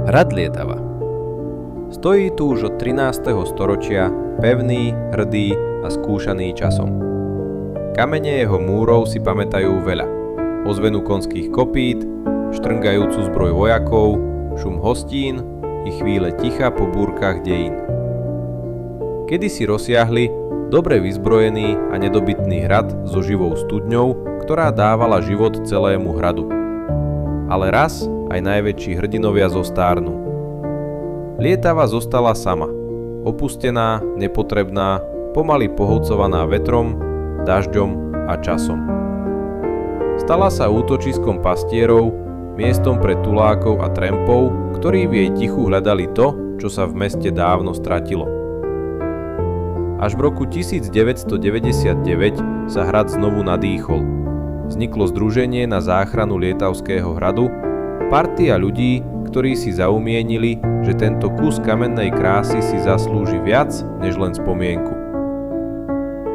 Hrad Lietava. Stojí tu už od 13. storočia, pevný, hrdý a skúšaný časom. Kamene jeho múrov si pamätajú veľa. Ozvenu konských kopít, štrngajúcu zbroj vojakov, šum hostín i chvíle ticha po búrkach dejín. Kedysi rozsiahly, dobre vyzbrojený a nedobytný hrad so živou studňou, ktorá dávala život celému hradu. Ale raz aj najväčší hrdinovia zostárnu. Lietava zostala sama, opustená, nepotrebná, pomaly pohlcovaná vetrom, dažďom a časom. Stala sa útočiskom pastierov, miestom pre tulákov a trempov, ktorí v jej tichu hľadali to, čo sa v meste dávno stratilo. Až v roku 1999 sa hrad znovu nadýchol. Vzniklo združenie na záchranu Lietavského hradu, partia ľudí, ktorí si zaumienili, že tento kus kamennej krásy si zaslúži viac než len spomienku.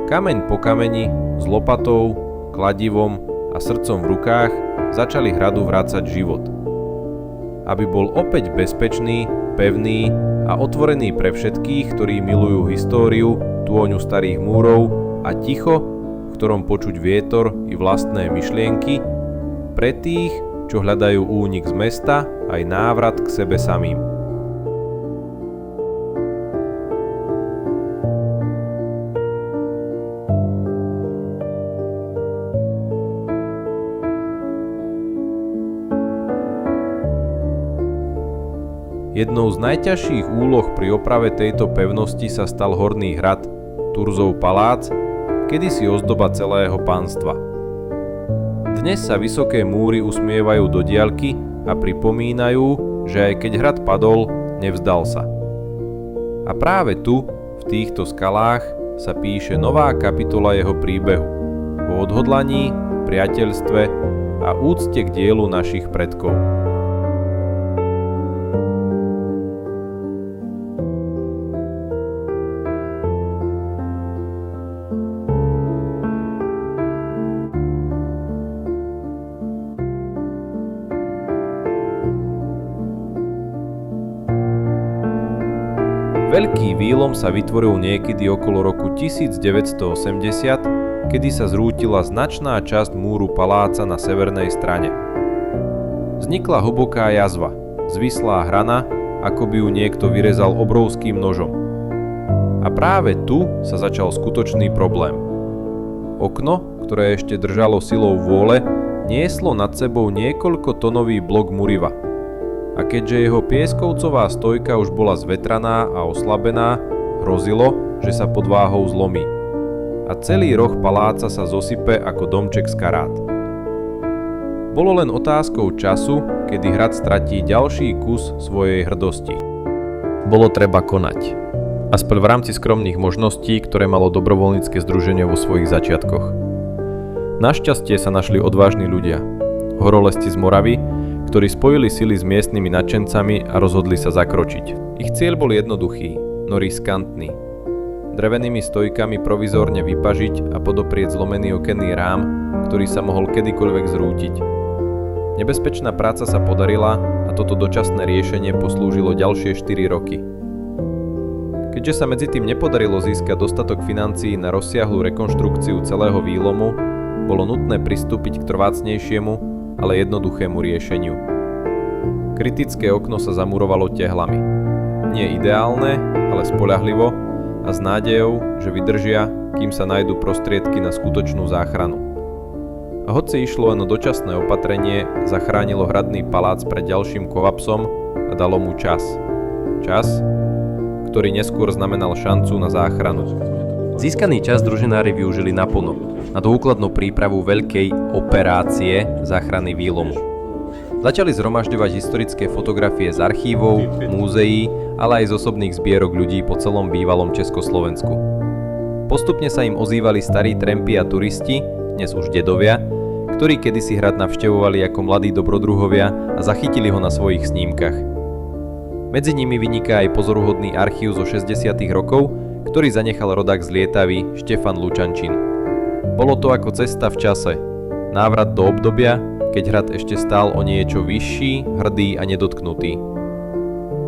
Kameň po kameni, s lopatou, kladivom a srdcom v rukách začali hradu vrácať život. Aby bol opäť bezpečný, pevný a otvorený pre všetkých, ktorí milujú históriu, tôňu starých múrov a ticho, v ktorom počuť vietor i vlastné myšlienky, pre tých, čo hľadajú únik z mesta aj návrat k sebe samým. Jednou z najťažších úloh pri oprave tejto pevnosti sa stal Horný hrad, Turzov palác, kedysi ozdoba celého pánstva. Dnes sa vysoké múry usmievajú do diaľky a pripomínajú, že aj keď hrad padol, nevzdal sa. A práve tu, v týchto skalách, sa píše nová kapitola jeho príbehu o odhodlaní, priateľstve a úcte k dielu našich predkov. Veľký výlom sa vytvoril niekedy okolo roku 1980, kedy sa zrútila značná časť múru paláca na severnej strane. Vznikla hlboká jazva, zvislá hrana, ako by ju niekto vyrezal obrovským nožom. A práve tu sa začal skutočný problém. Okno, ktoré ešte držalo silou vôle, nieslo nad sebou niekoľkotonový blok muriva. A keďže jeho pieskovcová stojka už bola zvetraná a oslabená, hrozilo, že sa pod váhou zlomí. A celý roh paláca sa zosype ako domček z karát. Bolo len otázkou času, kedy hrad stratí ďalší kus svojej hrdosti. Bolo treba konať. Aspoň v rámci skromných možností, ktoré malo dobrovoľnícke združenie vo svojich začiatkoch. Našťastie sa našli odvážni ľudia. Horolezci z Moravy, ktorí spojili sily s miestnymi nadšencami a rozhodli sa zakročiť. Ich cieľ bol jednoduchý, no riskantný. Drevenými stojkami provizórne vypažiť a podoprieť zlomený okenný rám, ktorý sa mohol kedykoľvek zrútiť. Nebezpečná práca sa podarila a toto dočasné riešenie poslúžilo ďalšie 4 roky. Keďže sa medzi tým nepodarilo získať dostatok financií na rozsiahlu rekonštrukciu celého výlomu, bolo nutné pristúpiť k trvácnejšiemu, ale jednoduchému riešeniu. Kritické okno sa zamurovalo tehlami. Nie ideálne, ale spoľahlivo a s nádejou, že vydržia, kým sa nájdu prostriedky na skutočnú záchranu. A hoci išlo len o dočasné opatrenie, zachránilo hradný palác pred ďalším kolapsom a dalo mu čas. Čas, ktorý neskôr znamenal šancu na záchranu. Získaný čas družinári využili naplno na dôkladnú prípravu veľkej operácie záchrany výlomu. Začali zhromažďovať historické fotografie z archívov, múzeí, ale aj z osobných zbierok ľudí po celom bývalom Československu. Postupne sa im ozývali starí trempi a turisti, dnes už dedovia, ktorí kedysi hrad navštevovali ako mladí dobrodruhovia a zachytili ho na svojich snímkach. Medzi nimi vyniká aj pozoruhodný archív zo 60. rokov, ktorý zanechal rodák z Lietavy Štefan Lučančín. Bolo to ako cesta v čase, návrat do obdobia, keď hrad ešte stál o niečo vyšší, hrdý a nedotknutý.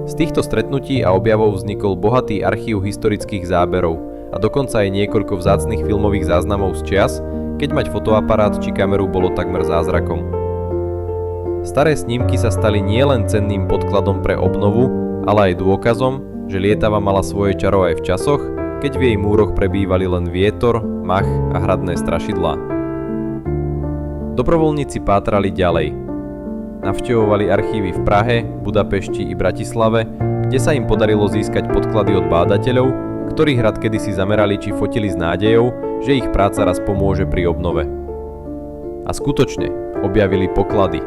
Z týchto stretnutí a objavov vznikol bohatý archív historických záberov a dokonca aj niekoľko vzácnych filmových záznamov z čias, keď mať fotoaparát či kameru bolo takmer zázrakom. Staré snímky sa stali nielen cenným podkladom pre obnovu, ale aj dôkazom, že Lietava mala svoje čaro aj v časoch, keď v jej múroch prebývali len vietor, mach a hradné strašidlá. Dobrovoľníci pátrali ďalej. Navštevovali archívy v Prahe, Budapešti i Bratislave, kde sa im podarilo získať podklady od bádateľov, ktorí hrad kedysi zamerali či fotili s nádejou, že ich práca raz pomôže pri obnove. A skutočne objavili poklady.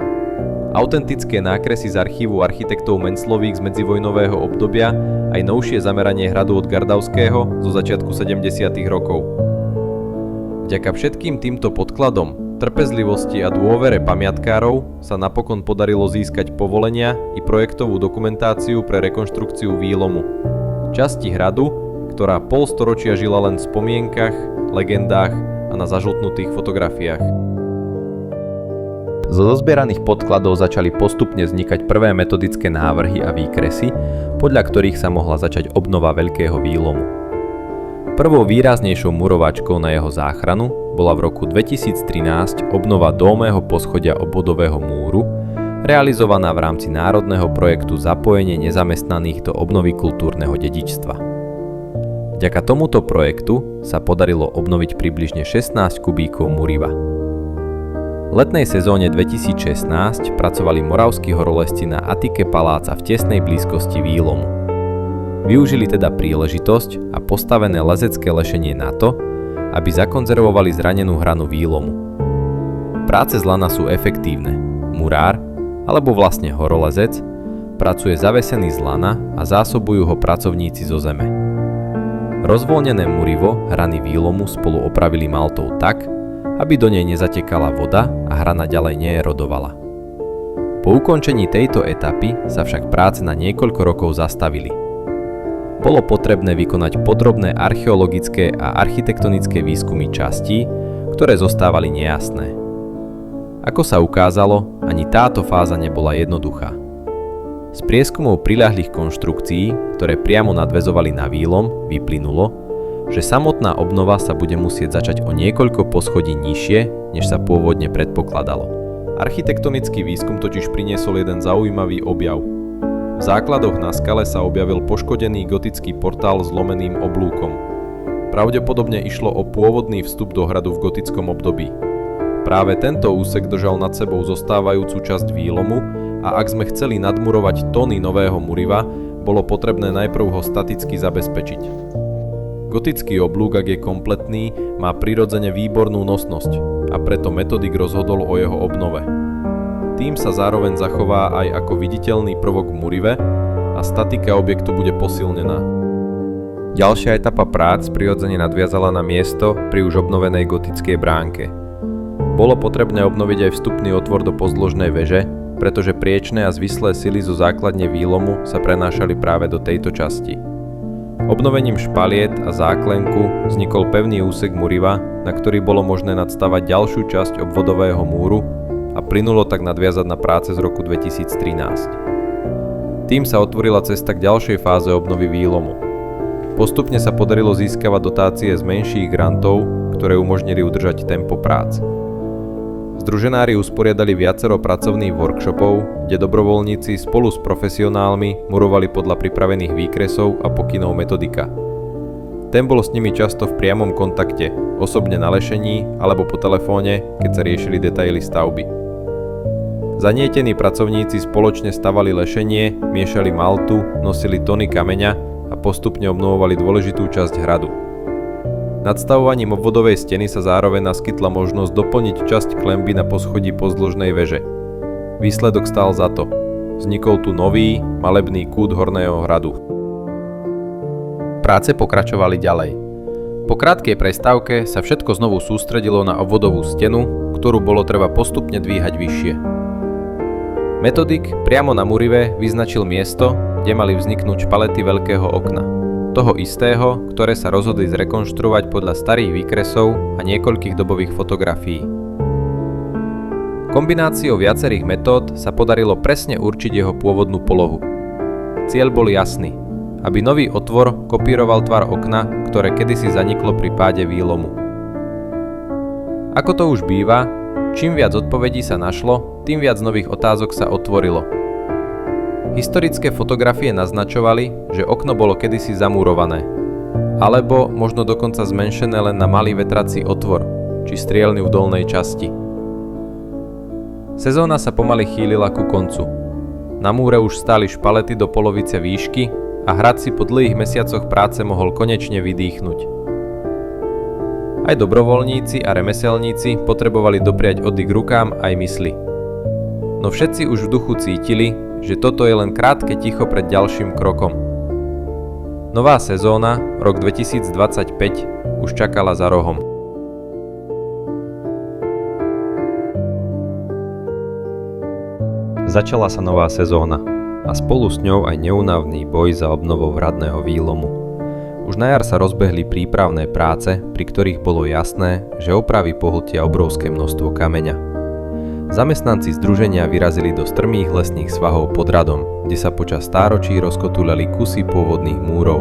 Autentické nákresy z archívu architektov Menclových z medzivojnového obdobia aj novšie zameranie hradu od Gardauského zo začiatku 70. rokov. Vďaka všetkým týmto podkladom, trpezlivosti a dôvere pamiatkárov sa napokon podarilo získať povolenia i projektovú dokumentáciu pre rekonštrukciu výlomu. Časti hradu, ktorá polstoročia žila len v spomienkach, legendách a na zažltnutých fotografiách. Zo zozbieraných podkladov začali postupne vznikať prvé metodické návrhy a výkresy, podľa ktorých sa mohla začať obnova veľkého výlomu. Prvou výraznejšou murovačkou na jeho záchranu bola v roku 2013 obnova dómého poschodia obvodového múru, realizovaná v rámci národného projektu Zapojenie nezamestnaných do obnovy kultúrneho dedičstva. Vďaka tomuto projektu sa podarilo obnoviť približne 16 kubíkov muriva. V letnej sezóne 2016 pracovali moravskí horolezci na atike paláca v tesnej blízkosti výlomu. Využili teda príležitosť a postavené lezecké lešenie na to, aby zakonzervovali zranenú hranu výlomu. Práce z lana sú efektívne. Murár, alebo vlastne horolezec, pracuje zavesený z lana a zásobujú ho pracovníci zo zeme. Rozvoľnené murivo hrany výlomu spolu opravili maltou tak, aby do nej nezatekala voda a hrana ďalej neerodovala. Po ukončení tejto etapy sa však práce na niekoľko rokov zastavili. Bolo potrebné vykonať podrobné archeologické a architektonické výskumy častí, ktoré zostávali nejasné. Ako sa ukázalo, ani táto fáza nebola jednoduchá. Z prieskumov priľahlých konštrukcií, ktoré priamo nadväzovali na výlom, vyplynulo, že samotná obnova sa bude musieť začať o niekoľko poschodí nižšie, než sa pôvodne predpokladalo. Architektonický výskum totiž priniesol jeden zaujímavý objav. V základoch na skale sa objavil poškodený gotický portál s lomeným oblúkom. Pravdepodobne išlo o pôvodný vstup do hradu v gotickom období. Práve tento úsek držal nad sebou zostávajúcu časť výlomu a ak sme chceli nadmurovať tony nového muriva, bolo potrebné najprv ho staticky zabezpečiť. Gotický oblúk, ak je kompletný, má prirodzene výbornú nosnosť a preto metodik rozhodol o jeho obnove. Tým sa zároveň zachová aj ako viditeľný prvok v murive a statika objektu bude posilnená. Ďalšia etapa prác prirodzene nadviazala na miesto pri už obnovenej gotickej bránke. Bolo potrebné obnoviť aj vstupný otvor do pozdĺžnej veže, pretože priečné a zvislé sily zo základne výlomu sa prenášali práve do tejto časti. Obnovením špaliet a záklenku vznikol pevný úsek muriva, na ktorý bolo možné nadstavať ďalšiu časť obvodového múru a plynulo tak nadviazať na práce z roku 2013. Tým sa otvorila cesta k ďalšej fáze obnovy výlomu. Postupne sa podarilo získavať dotácie z menších grantov, ktoré umožnili udržať tempo prác. Združenári usporiadali viacero pracovných workshopov, kde dobrovoľníci spolu s profesionálmi murovali podľa pripravených výkresov a pokynov metodika. Ten bol s nimi často v priamom kontakte, osobne na lešení alebo po telefóne, keď sa riešili detaily stavby. Zanietení pracovníci spoločne stavali lešenie, miešali maltu, nosili tony kameňa a postupne obnovovali dôležitú časť hradu. Nadstavovaním obvodovej steny sa zároveň naskytla možnosť doplniť časť klenby na poschodí pozdĺžnej veže. Výsledok stál za to. Vznikol tu nový, malebný kút horného hradu. Práce pokračovali ďalej. Po krátkej prestávke sa všetko znovu sústredilo na obvodovú stenu, ktorú bolo treba postupne dvíhať vyššie. Metodik priamo na murive vyznačil miesto, kde mali vzniknúť špalety veľkého okna. Toho istého, ktoré sa rozhodli zrekonštruovať podľa starých výkresov a niekoľkých dobových fotografií. Kombináciou viacerých metód sa podarilo presne určiť jeho pôvodnú polohu. Cieľ bol jasný. Aby nový otvor kopíroval tvar okna, ktoré kedysi zaniklo pri páde výlomu. Ako to už býva, čím viac odpovedí sa našlo, tým viac nových otázok sa otvorilo. Historické fotografie naznačovali, že okno bolo kedysi zamurované. Alebo možno dokonca zmenšené len na malý vetrací otvor, či strielny v dolnej časti. Sezóna sa pomaly chýlila ku koncu. Na múre už stáli špalety do polovice výšky a hrad si po dlhých mesiacoch práce mohol konečne vydýchnuť. Aj dobrovoľníci a remeselníci potrebovali dopriať oddych rukám aj mysli. No všetci už v duchu cítili, že toto je len krátke ticho pred ďalším krokom. Nová sezóna, rok 2025, už čakala za rohom. Začala sa nová sezóna a spolu s ňou aj neúnavný boj za obnovou hradného výlomu. Už na jar sa rozbehli prípravné práce, pri ktorých bolo jasné, že opravy pohltia obrovské množstvo kameňa. Zamestnanci združenia vyrazili do strmých lesných svahov pod hradom, kde sa počas stáročí rozkotúľali kusy pôvodných múrov.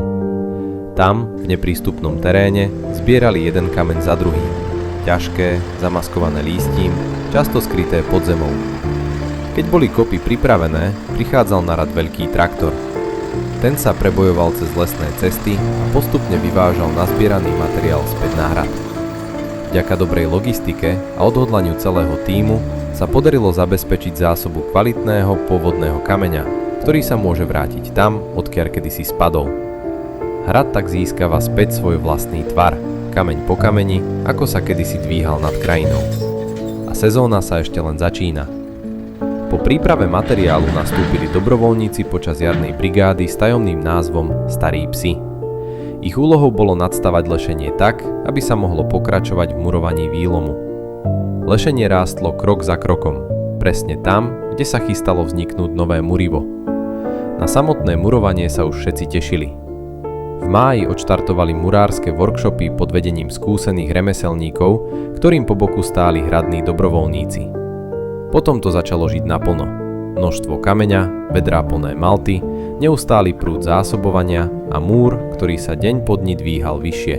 Tam, v neprístupnom teréne, zbierali jeden kameň za druhým. Ťažké, zamaskované lístím, často skryté pod zemou. Keď boli kopy pripravené, prichádzal na rad veľký traktor. Ten sa prebojoval cez lesné cesty a postupne vyvážal nazbieraný materiál späť na hrad. Vďaka dobrej logistike a odhodlaniu celého tímu sa podarilo zabezpečiť zásobu kvalitného pôvodného kameňa, ktorý sa môže vrátiť tam, odkiaľ kedysi spadol. Hrad tak získava späť svoj vlastný tvar, kameň po kameni, ako sa kedysi dvíhal nad krajinou. A sezóna sa ešte len začína. Po príprave materiálu nastúpili dobrovoľníci počas jarnej brigády s tajomným názvom Starí psi. Ich úlohou bolo nadstavať lešenie tak, aby sa mohlo pokračovať v murovaní výlomu. Lešenie rástlo krok za krokom, presne tam, kde sa chystalo vzniknúť nové murivo. Na samotné murovanie sa už všetci tešili. V máji odštartovali murárske workshopy pod vedením skúsených remeselníkov, ktorým po boku stáli hradní dobrovoľníci. Potom to začalo žiť naplno. Množstvo kameňa, vedrá plné malty, neustály prúd zásobovania a múr, ktorý sa deň po dni dvíhal vyššie.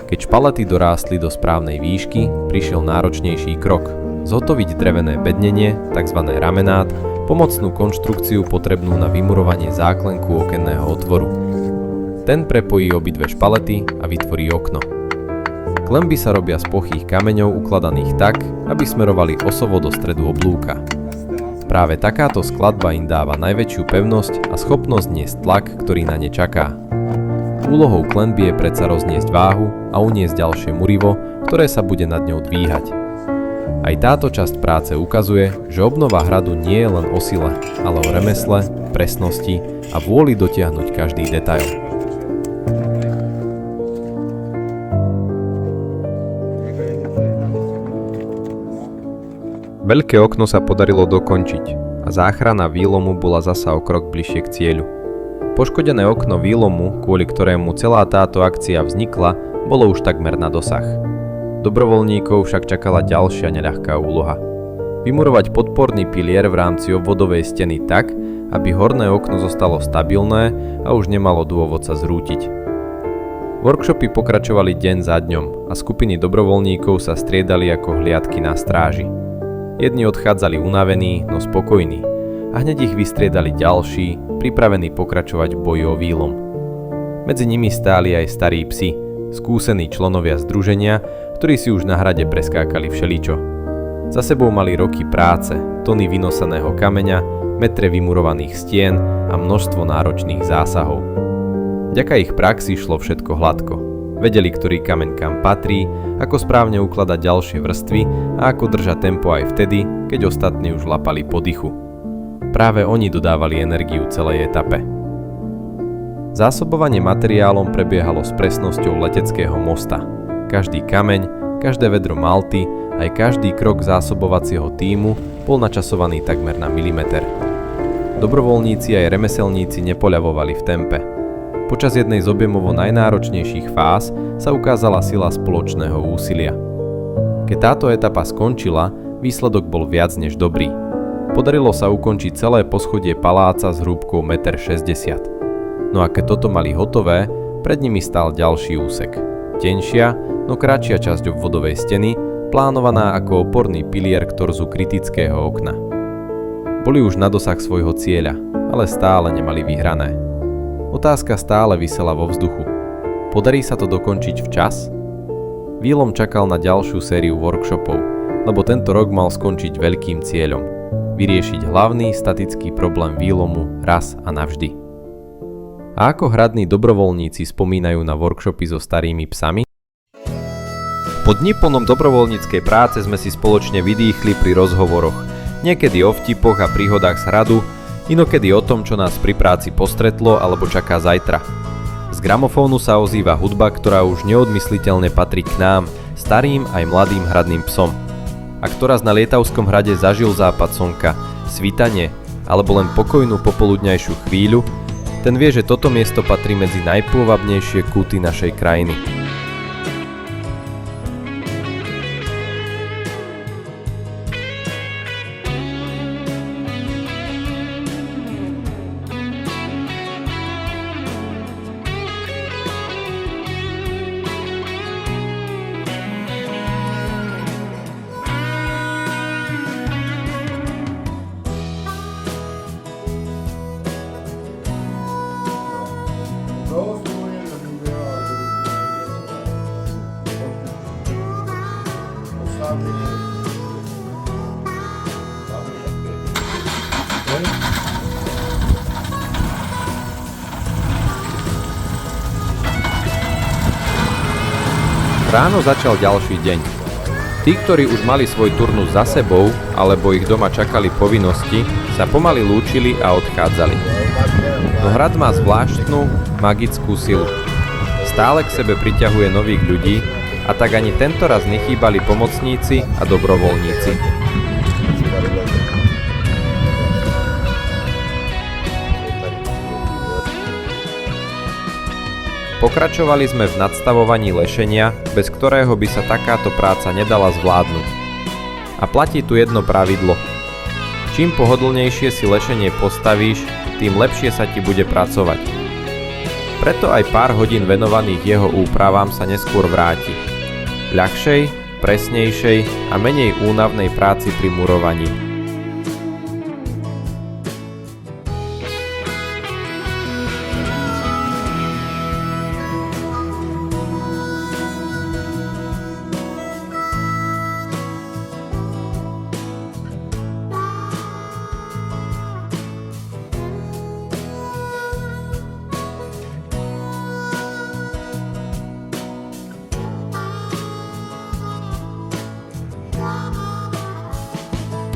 Keď špalety dorástli do správnej výšky, prišiel náročnejší krok. Zhotoviť drevené bednenie, tzv. Ramenát, pomocnú konštrukciu potrebnú na vymurovanie záklenku okenného otvoru. Ten prepojí obidve špalety a vytvorí okno. Klenby sa robia z plochých kameňov ukladaných tak, aby smerovali osovo do stredu oblúka. Práve takáto skladba im dáva najväčšiu pevnosť a schopnosť niesť tlak, ktorý na ne čaká. Úlohou klenby je predsa rozniesť váhu a uniesť ďalšie murivo, ktoré sa bude nad ňou dvíhať. Aj táto časť práce ukazuje, že obnova hradu nie je len o sile, ale o remesle, presnosti a vôli dotiahnuť každý detail. Veľké okno sa podarilo dokončiť a záchrana výlomu bola zasa o krok bližšie k cieľu. Poškodené okno výlomu, kvôli ktorému celá táto akcia vznikla, bolo už takmer na dosah. Dobrovoľníkov však čakala ďalšia neľahká úloha. Vymurovať podporný pilier v rámci obvodovej steny tak, aby horné okno zostalo stabilné a už nemalo dôvod sa zrútiť. Workshopy pokračovali deň za dňom a skupiny dobrovoľníkov sa striedali ako hliadky na stráži. Jedni odchádzali unavení, no spokojní a hneď ich vystriedali ďalší, pripravení pokračovať v boji o výlom. Medzi nimi stáli aj starí psi, skúsení členovia združenia, ktorí si už na hrade preskákali všeličo. Za sebou mali roky práce, tony vynosaného kameňa, metre vymurovaných stien a množstvo náročných zásahov. Vďaka ich praxi šlo všetko hladko. Vedeli, ktorý kameň kam patrí, ako správne ukladať ďalšie vrstvy a ako držať tempo aj vtedy, keď ostatní už lapali po dychu. Práve oni dodávali energiu celej etape. Zásobovanie materiálom prebiehalo s presnosťou leteckého mosta. Každý kameň, každé vedro malty, aj každý krok zásobovacieho tímu bol načasovaný takmer na milimeter. Dobrovoľníci aj remeselníci nepoľavovali v tempe. Počas jednej z objemovo najnáročnejších fáz sa ukázala sila spoločného úsilia. Keď táto etapa skončila, výsledok bol viac než dobrý. Podarilo sa ukončiť celé poschodie paláca s hrúbkou 1,60 m. No a keď toto mali hotové, pred nimi stál ďalší úsek. Tenšia, no kratšia časť obvodovej steny, plánovaná ako oporný pilier k torzu kritického okna. Boli už na dosah svojho cieľa, ale stále nemali vyhrané. Otázka stále visela vo vzduchu. Podarí sa to dokončiť včas? Výlom čakal na ďalšiu sériu workshopov, lebo tento rok mal skončiť veľkým cieľom. Vyriešiť hlavný statický problém výlomu raz a navždy. A ako hradní dobrovoľníci spomínajú na workshopy so starými psami? Po dni plnom dobrovoľníckej práce sme si spoločne vydýchli pri rozhovoroch. Niekedy o vtipoch a príhodách z hradu, inokedy o tom, čo nás pri práci postretlo alebo čaká zajtra. Z gramofónu sa ozýva hudba, ktorá už neodmysliteľne patrí k nám, starým aj mladým hradným psom. A kto raz na Lietavskom hrade zažil západ slnka, svitanie alebo len pokojnú popoludňajšiu chvíľu, ten vie, že toto miesto patrí medzi najpôvabnejšie kúty našej krajiny. Ráno začal ďalší deň. Tí, ktorí už mali svoj turnus za sebou, alebo ich doma čakali povinnosti, sa pomaly lúčili a odchádzali. No hrad má zvláštnu, magickú silu. Stále k sebe priťahuje nových ľudí a tak ani tento raz nechýbali pomocníci a dobrovoľníci. Pokračovali sme v nadstavovaní lešenia, bez ktorého by sa takáto práca nedala zvládnuť. A platí tu jedno pravidlo. Čím pohodlnejšie si lešenie postavíš, tým lepšie sa ti bude pracovať. Preto aj pár hodín venovaných jeho úpravám sa neskôr vráti. Ľahšej, presnejšej a menej únavnej práci pri murovaní.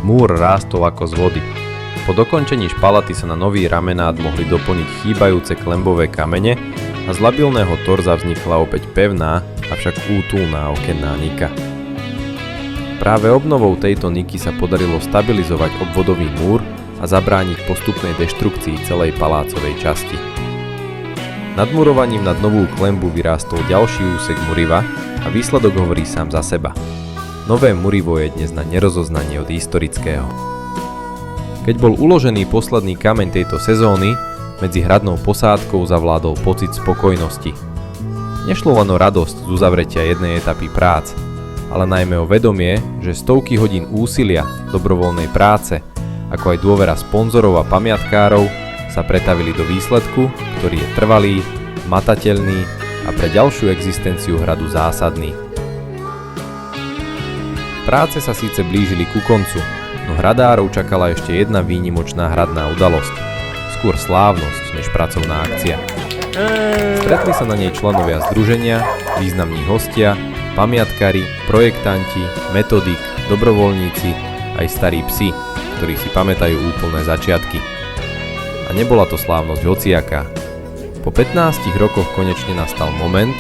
Múr rástol ako z vody. Po dokončení špalaty sa na nový ramenát mohli doplniť chýbajúce klembové kamene a z labilného torza vznikla opäť pevná, avšak útulná okenná nika. Práve obnovou tejto niky sa podarilo stabilizovať obvodový múr a zabrániť postupnej deštrukcii celej palácovej časti. Nadmurovaním nad novú klembu vyrástol ďalší úsek muriva a výsledok hovorí sám za seba. Nové murivo je dnes na nerozoznanie od historického. Keď bol uložený posledný kameň tejto sezóny, medzi hradnou posádkou zavládol pocit spokojnosti. Nešlo len o radosť z uzavretia jednej etapy prác, ale najmä o vedomie, že stovky hodín úsilia, dobrovoľnej práce, ako aj dôvera sponzorov a pamiatkárov sa pretavili do výsledku, ktorý je trvalý, matateľný a pre ďalšiu existenciu hradu zásadný. Práce sa síce blížili ku koncu, no hradárov čakala ešte jedna výnimočná hradná udalosť. Skôr slávnosť, než pracovná akcia. Stretli sa na nej členovia združenia, významní hostia, pamiatkári, projektanti, metodik, dobrovoľníci, aj starí psi, ktorí si pamätajú úplné začiatky. A nebola to slávnosť hociaká. Po 15 rokoch konečne nastal moment,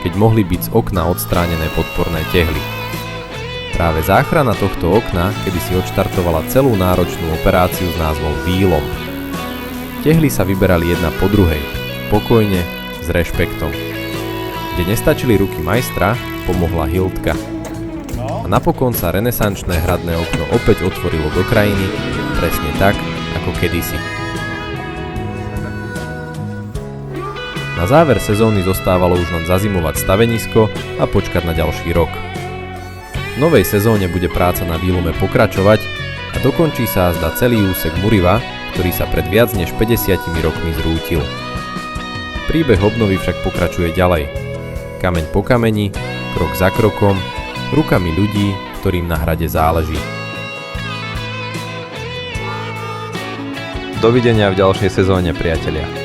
keď mohli byť z okna odstránené podporné tehly. Práve záchrana tohto okna kedysi odštartovala celú náročnú operáciu s názvom Výlom. Tehly sa vyberali jedna po druhej, pokojne, s rešpektom. Kde nestačili ruky majstra, pomohla Hildka. A napokon sa renesančné hradné okno opäť otvorilo do krajiny Presne tak, ako kedysi. Na záver sezóny zostávalo už len zazimovať stavenisko a počkať na ďalší rok. V novej sezóne bude práca na výlume pokračovať a dokončí sa azda celý úsek Muriva, ktorý sa pred viac než 50 rokmi zrútil. Príbeh obnovy však pokračuje ďalej. Kameň po kameni, krok za krokom, rukami ľudí, ktorým na hrade záleží. Dovidenia v ďalšej sezóne, priatelia.